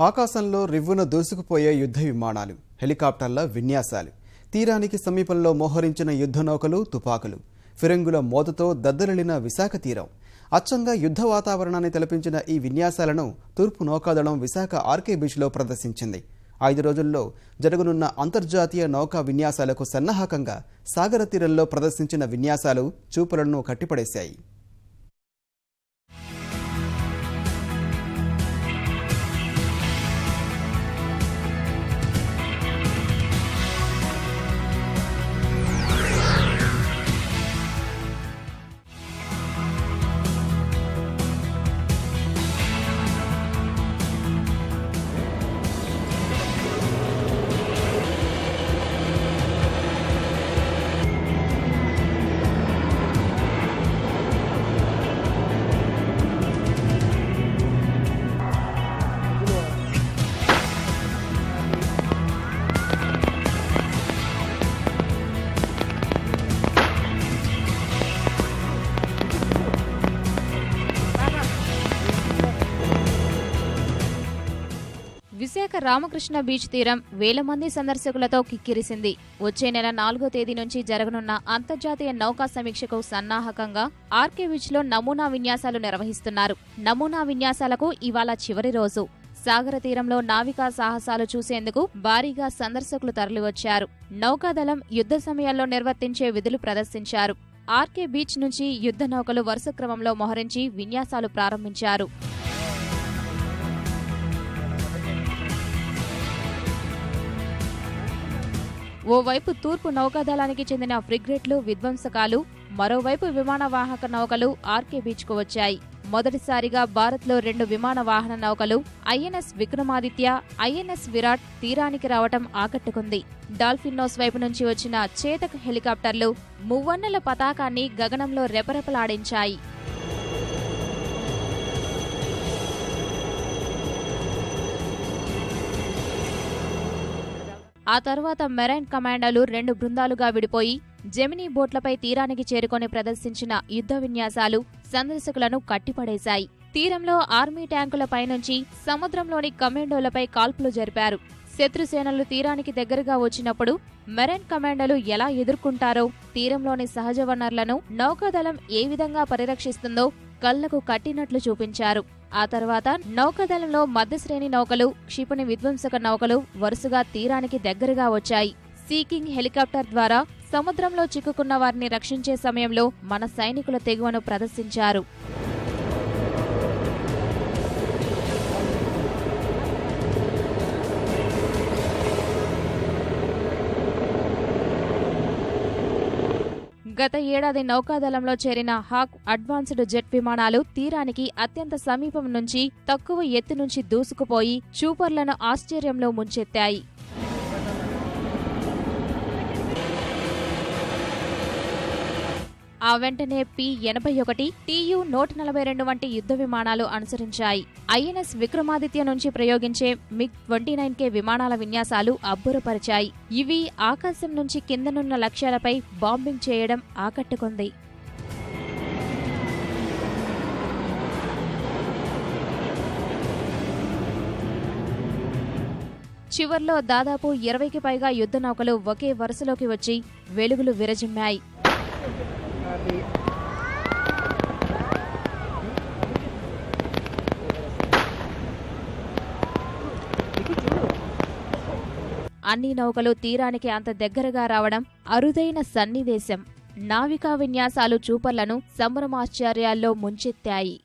ఆకాశంలో రివ్వున దూసుకుపోయే యుద్ధ విమానాలు, హెలికాప్టర్ల విన్యాసాలు, తీరానికి సమీపంలో మోహరించిన యుద్ధ నౌకలు, తుపాకులు, ఫిరంగుల మోతతో దద్దరిల్లిన విశాఖ తీరం. అచ్చంగా యుద్ధ వాతావరణాన్ని తలపించిన ఈ విన్యాసాలను తూర్పు నౌకాదళం విశాఖ ఆర్కే బీచ్లో ప్రదర్శించింది. 5 రోజుల్లో జరగనున్న అంతర్జాతీయ నౌకా విన్యాసాలకు సన్నాహకంగా సాగర తీరంలో ప్రదర్శించిన విన్యాసాలు చూపులను కట్టిపడేశాయి. విశాఖ రామకృష్ణ బీచ్ తీరం వేల మంది సందర్శకులతో కిక్కిరిసింది. వచ్చే నెల 4వ తేదీ నుంచి జరగనున్న అంతర్జాతీయ నౌకా సమీక్షకు సన్నాహకంగా ఆర్కే బీచ్లో నమూనా విన్యాసాలు నిర్వహిస్తున్నారు. నమూనా విన్యాసాలకు ఇవాళ చివరి రోజు. సాగర తీరంలో నావికా సాహసాలు చూసేందుకు భారీగా సందర్శకులు తరలివచ్చారు. నౌకాదళం యుద్ధ సమయాల్లో నిర్వర్తించే విధులు ప్రదర్శించారు. ఆర్కే బీచ్ నుంచి యుద్ధ నౌకలు వరుస క్రమంలో మోహరించి విన్యాసాలు ప్రారంభించారు. ఓవైపు తూర్పు నౌకాదళానికి చెందిన ఫ్రిగేట్లు, విధ్వంసకాలు, మరోవైపు విమానవాహక నౌకలు ఆర్కే బీచ్కు వచ్చాయి. మొదటిసారిగా భారత్లో 2 విమాన వాహన నౌకలు ఐఎన్ఎస్ విక్రమాదిత్య, ఐఎన్ఎస్ విరాట్ తీరానికి రావటం ఆకట్టుకుంది. డాల్ఫిన్ నోస్ వైపు నుంచి వచ్చిన చేతక్ హెలికాప్టర్లు మువ్వన్నెల పతాకాన్ని గగనంలో రెపరెపలాడించాయి. ఆ తర్వాత మెరైన్ కమాండోలు 2 బృందాలుగా విడిపోయి జెమినీ బోట్లపై తీరానికి చేరుకొని ప్రదర్శించిన యుద్ధ విన్యాసాలు సందర్శకులను కట్టిపడేశాయి. తీరంలో ఆర్మీ ట్యాంకుల పైనుంచి సముద్రంలోని కమాండోలపై కాల్పులు జరిపారు. శత్రుసేనలు తీరానికి దగ్గరగా వచ్చినప్పుడు మెరైన్ కమాండోలు ఎలా ఎదుర్కొంటారో, తీరంలోని సహజ వనరులను నౌకాదళం ఏ విధంగా పరిరక్షిస్తుందో కళ్లకు కట్టినట్లు చూపించారు. ఆ తర్వాత నౌకాదళంలో మధ్యశ్రేణి నౌకలు, క్షిపణి విధ్వంసక నౌకలు వరుసగా తీరానికి దగ్గరగా వచ్చాయి. సీకింగ్ హెలికాప్టర్ ద్వారా సముద్రంలో చిక్కుకున్న వారిని రక్షించే సమయంలో మన సైనికుల తెగువను ప్రదర్శించారు. గత ఏడాది నౌకాదళంలో చేరిన హాక్ అడ్వాన్స్డ్ జెట్ విమానాలు తీరానికి అత్యంత సమీపం నుంచి తక్కువ ఎత్తు నుంచి దూసుకుపోయి చూపర్లను ఆశ్చర్యంలో ముంచెత్తాయి. ఆ వెంటనే P-81, TU-142 వంటి యుద్ధ విమానాలు అనుసరించాయి. ఐఎన్ఎస్ విక్రమాదిత్య నుంచి ప్రయోగించే MiG-29K విమానాల విన్యాసాలు అబ్బురపరిచాయి. ఇవి ఆకాశం నుంచి కిందనున్న లక్ష్యాలపై బాంబింగ్ చేయడం ఆకట్టుకుంది. చివర్లో దాదాపు 20కి పైగా యుద్ధ నౌకలు ఒకే వరుసలోకి వచ్చి వెలుగులు విరజిమ్మాయి. అన్ని నౌకలు తీరానికి అంత దగ్గరగా రావడం అరుదైన సన్నివేశం. నావికా విన్యాసాలు చూపర్లను సంభ్రమాశ్చర్యాల్లో ముంచెత్తాయి.